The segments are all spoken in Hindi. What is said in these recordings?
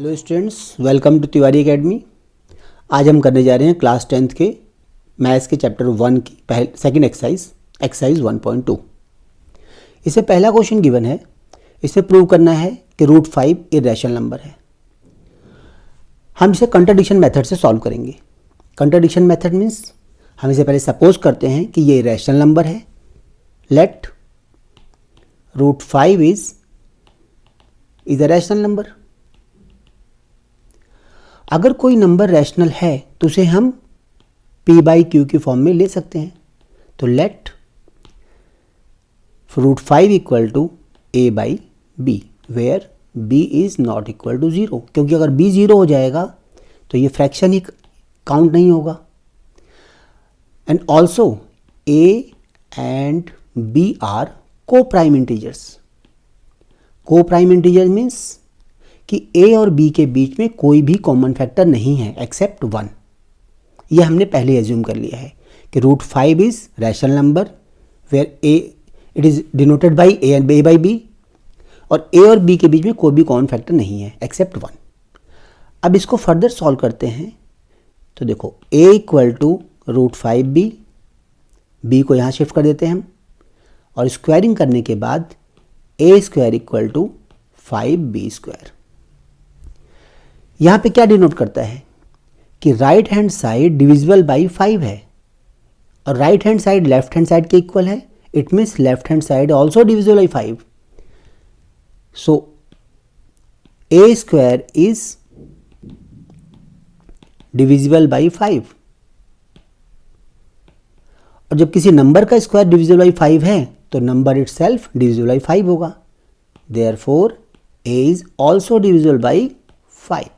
Hello students, welcome to Tiwari academy. आज हम करने जा रहे हैं क्लास 10th के मैथ्स के चैप्टर 1 की सेकंड एक्सरसाइज 1.2। इससे पहला क्वेश्चन गिवन है। इसे प्रूव करना है कि √5 इरेशनल नंबर है। हम इसे कंट्राडिक्शन मेथड से सॉल्व करेंगे। कंट्राडिक्शन मेथड मीन्स हम इसे पहले सपोज करते हैं कि ये इरेशनल नंबर है। Let √5 is a rational number. अगर कोई नंबर रैशनल है तो उसे हम p/q की फॉर्म में ले सकते हैं। तो let √5 equal to a/b where b is not equal to 0, क्योंकि अगर b 0 हो जाएगा तो ये फ्रैक्शन ही काउंट नहीं होगा। And also a and b are coprime integers. Coprime integer means कि a और b के बीच में कोई भी कॉमन फैक्टर नहीं है एक्सेप्ट 1। ये हमने पहले एज्यूम कर लिया है कि √5 is rational number where a it is denoted by a and a/b, और a और b के बीच में कोई भी कॉमन फैक्टर नहीं है एक्सेप्ट 1। अब इसको फर्दर सॉल्व करते हैं। तो देखो a equal to √5b, b को यहाँ शिफ्ट कर देते हैं हम, और स्क्वायरिंग करने के बाद a² इक्वल टू 5b²। यहाँ पे क्या डिनोट करता है कि right hand side divisible by 5 है, और right hand side left hand side के इक्वल है। It means left hand side also divisible by 5। So a² is divisible by 5, और जब किसी नंबर का स्क्वायर डिविजिबल बाई 5 है तो नंबर इटसेल्फ डिविजिबल बाई 5 होगा। Therefore a is also divisible by 5।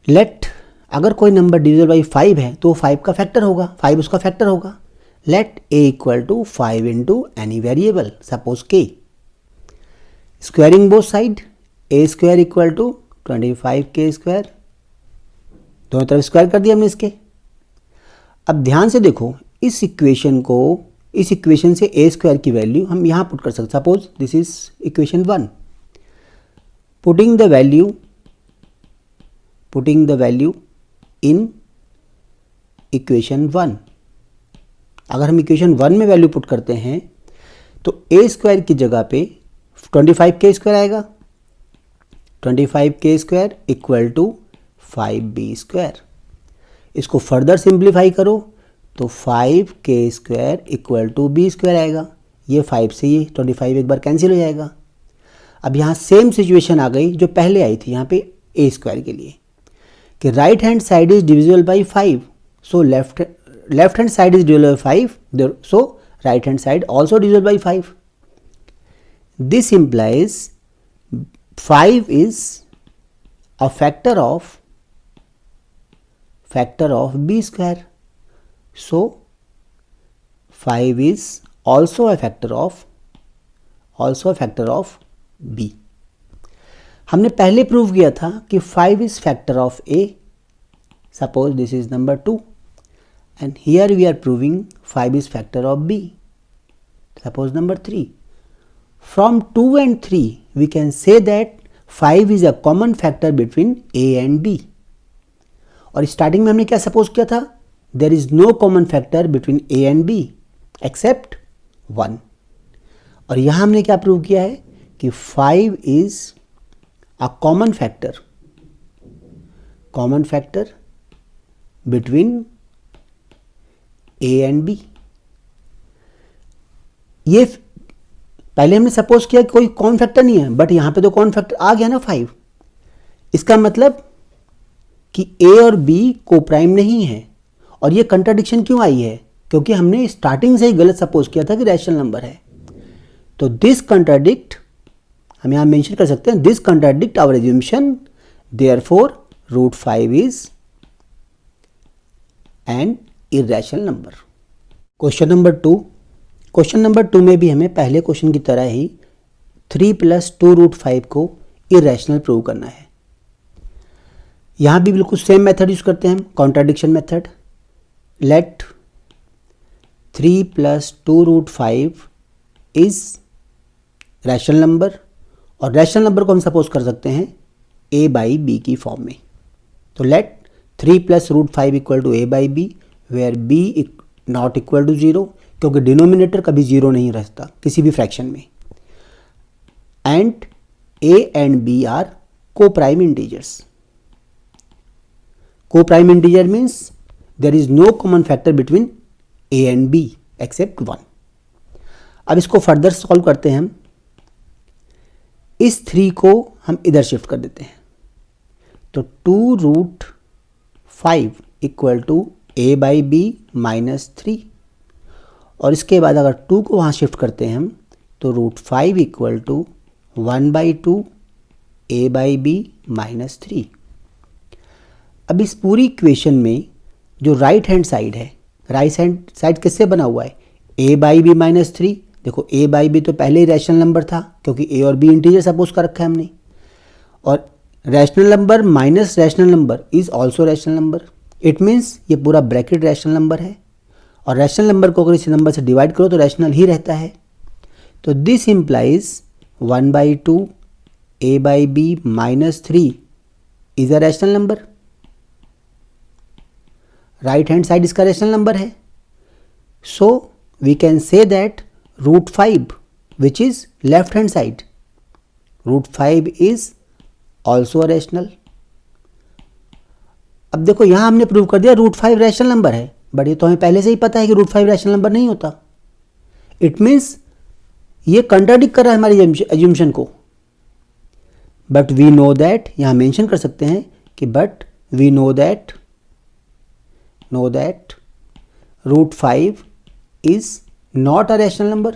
Let अगर कोई नंबर डिविजिबल बाई 5 है तो 5 का फैक्टर होगा, 5 उसका फैक्टर होगा। Let a equal to 5 into any variable, suppose k। Squaring both side, a² equal to 25k²। दोनों तरफ स्क्वायर कर दिया हमने इसके। अब ध्यान से देखो, इस इक्वेशन से a² की वैल्यू हम यहाँ पुट कर सकते। Suppose this is equation 1। Putting the value in equation 1। अगर हम इक्वेशन 1 में वैल्यू पुट करते हैं तो a² की जगह पे 25k² आएगा। 25k² equal to 5b²। इसको फर्दर सिंप्लीफाई करो तो 5k² इक्वल टू b² आएगा। ये 5 से ये 25 एक बार कैंसिल हो जाएगा। अब यहाँ सेम सिचुएशन आ गई जो पहले आई थी यहाँ पे a² के लिए, कि right hand side is divisible by 5, so left hand side is divisible by 5, so right hand side also divisible by 5। This implies 5 is a factor of b², so 5 is also a factor of b। हमने पहले प्रूव किया था कि 5 is factor of a। Suppose this is number 2, and here we are proving 5 is factor of b. Suppose number 3. From 2 and 3 we can say that 5 is a common factor between a and b. और स्टार्टिंग में हमने क्या सपोज किया था? There is no common factor between a and b except 1। और यहाँ हमने क्या प्रूव किया है कि 5 is a common factor between a and b। ये पहले हमने सपोज किया कि कोई कॉमन फैक्टर नहीं है, बट यहां पे तो कॉमन फैक्टर आ गया ना 5। इसका मतलब कि a और b को प्राइम नहीं है। और ये कंट्राडिक्शन क्यों आई है? क्योंकि हमने स्टार्टिंग से ही गलत सपोज किया था कि रैशनल नंबर है। तो दिस कंट्राडिक्ट, हम यहां मेंशन कर सकते हैं, this contradict our assumption, therefore √5 is an irrational number. Question number 2 में भी हमें पहले क्वेश्चन की तरह ही 3 + 2 √5 को इरेशनल प्रूव करना है। यहाँ भी बिल्कुल सेम मेथड यूज करते हैं हम, contradiction method. Let 3 + 2 √5 is rational number और रैशनल नंबर को हम सपोज कर सकते हैं a बाई बी की फॉर्म में। तो let 3 plus root 5 equal to a by b where b not equal to 0, क्योंकि डिनोमिनेटर कभी 0 नहीं रहता किसी भी फ्रैक्शन में। And a and b are coprime integers. Coprime integer means there is no common factor between a and b except 1। अब इसको फर्दर सॉल्व करते हैं हम। इस 3 को हम इधर शिफ्ट कर देते हैं, तो 2 root 5 equal to a by b minus 3, और इसके बाद अगर 2 को वहाँ शिफ्ट करते हैं हम, तो root 5 equal to 1 by 2 a by b minus 3। अब इस पूरी इक्वेशन में जो राइट हैंड साइड है, राइट हैंड साइड किससे बना हुआ है? a by b minus 3। देखो a बाई बी तो पहले ही रैशनल नंबर था, क्योंकि a और b इंटीजर सपोज कर रखा है हमने, और rational number minus rational number is also rational number. It means ये पूरा ब्रैकेट रैशनल नंबर है, और रैशनल नंबर को अगर इस नंबर से डिवाइड करो तो रैशनल ही रहता है। तो this implies 1 by 2 a by b minus 3 is a rational number. Right hand side इसका रैशनल नंबर है। So we can say that root 5 which is left hand side, root 5 is also rational. अब देखो यहां हमने प्रूव कर दिया रूट 5 रैशनल नंबर है, बट ये तो हमें पहले से ही पता है कि रूट 5 रैशनल नंबर नहीं होता। इट मीन्स ये कंट्राडिक्ट कर रहा है हमारी एज्यूमशन को। बट वी नो दैट, यहां मेंशन कर सकते हैं कि but we know that root 5 is not a rational number,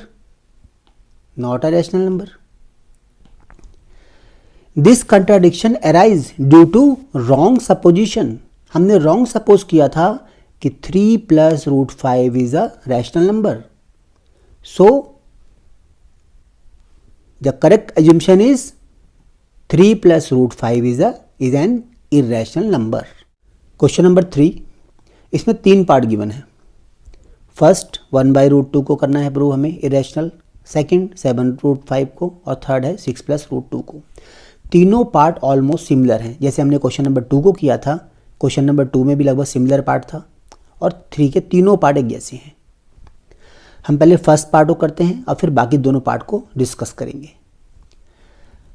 not a rational number. This contradiction arise due to wrong supposition. हमने wrong suppose किया था कि 3 plus root 5 is a rational number. So the correct assumption is 3 plus root 5 is an irrational number. Question number 3, इसमें 3 पार्ट गिवन है। फर्स्ट 1 बाई रूट 2 को करना है प्रूव हमें इरेशनल, सेकंड 7 रूट 5 को, और थर्ड है 6 प्लस रूट 2 को। तीनों पार्ट ऑलमोस्ट सिमिलर हैं, जैसे हमने क्वेश्चन नंबर 2 को किया था। क्वेश्चन नंबर 2 में भी लगभग सिमिलर पार्ट था, और 3 के तीनों पार्ट एक जैसे हैं। हम पहले फर्स्ट पार्ट को करते हैं और फिर बाकी दोनों पार्ट को डिस्कस करेंगे।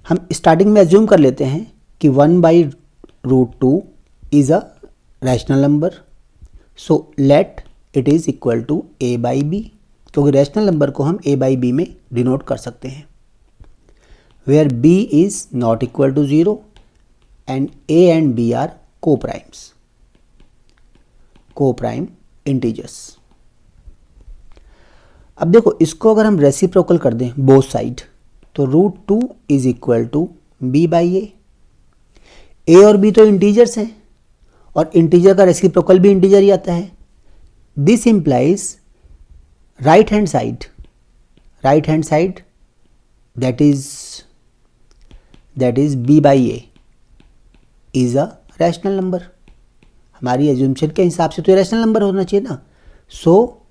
हम स्टार्टिंग में एज्यूम कर लेते हैं कि 1 by root 2 is a rational number. So let it is equal to a by b, क्योंकि रैशनल नंबर को हम a बाई बी में डिनोट कर सकते हैं, where b is not equal to 0 and a and b are coprime integers. अब देखो इसको अगर हम रेसिप्रोकल कर दें बोथ साइड, तो root 2 is equal to b by a और b तो इंटीजर्स हैं, और इंटीजर का रेसिप्रोकल भी इंटीजर ही आता है। This implies right hand side that is b by a is a rational number। हमारी एज्यूमशन के हिसाब से तो ये रैशनल नंबर होना चाहिए ना। So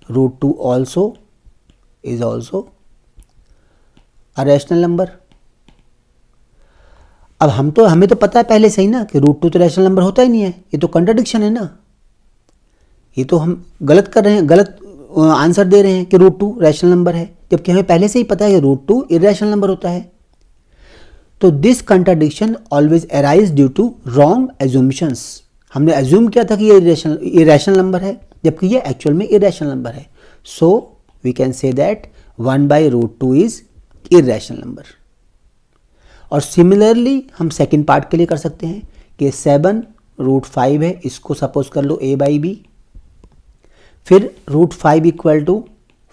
root 2 also is also a rational number. अब हमें तो पता है पहले से ही ना कि रूट 2 तो रैशनल नंबर होता ही नहीं है, ये तो कंट्राडिक्शन है ना। ये तो हम गलत कर रहे हैं, गलत आंसर दे रहे हैं कि रूट 2 रैशनल नंबर है, जबकि हमें पहले से ही पता है कि रूट 2 इरेशनल नंबर होता है। तो this contradiction always arise due to wrong assumptions. हमने एज्यूम किया था कि ये इरेशनल नंबर है, जबकि ये एक्चुअल में इरेशनल नंबर है। So we can say that 1 by root 2 is irrational number. और सिमिलरली हम सेकेंड पार्ट के लिए कर सकते हैं कि 7 रूट 5 है, इसको सपोज कर लो a बाई बी, फिर root 5 equal to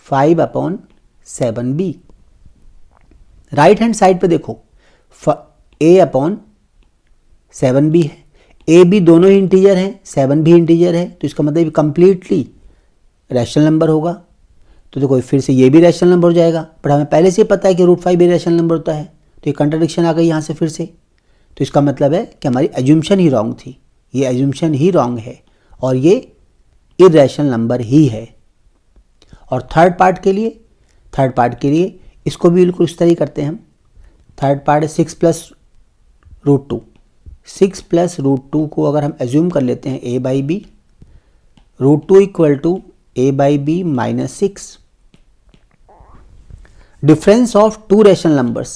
5 upon 7b। Right hand side पे देखो a अपॉन 7b है, a b दोनों ही इंटीजर हैं, 7 भी इंटीजर है, तो इसका मतलब कंप्लीटली रैशनल नंबर होगा। तो देखो फिर से ये भी रैशनल नंबर हो जाएगा, पर हमें पहले से ही पता है कि रूट 5 भी रैशनल नंबर होता है, तो ये कंट्राडिक्शन आ गई यहाँ से फिर से। तो इसका मतलब है कि हमारी एज्यूमशन ही रॉन्ग थी, ये एज्यूमशन ही रॉन्ग है और ये इरेशनल नंबर ही है। और थर्ड पार्ट के लिए इसको भी बिल्कुल इस तरह करते हैं हम थर्ड पार्ट है 6 plus root two. 6 plus root two को अगर हम एज्यूम कर लेते हैं a by b, root two equal to a by b minus 6। difference of two rational numbers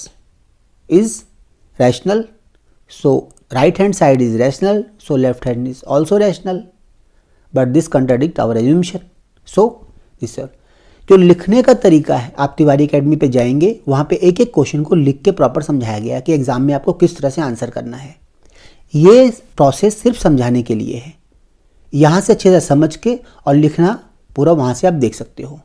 is rational, so right hand side is rational, so left hand is also rational, but this contradict our assumption, so this is जो लिखने का तरीका है, आप तिवारी अकेडमी पे जाएंगे, वहाँ पे एक एक क्वेश्चन को लिख के प्रॉपर समझाया गया है कि एग्जाम में आपको किस तरह से आंसर करना है। ये प्रोसेस सिर्फ समझाने के लिए है, यहाँ से अच्छे से समझ के और लिखना पूरा वहाँ से आप देख सकते हो।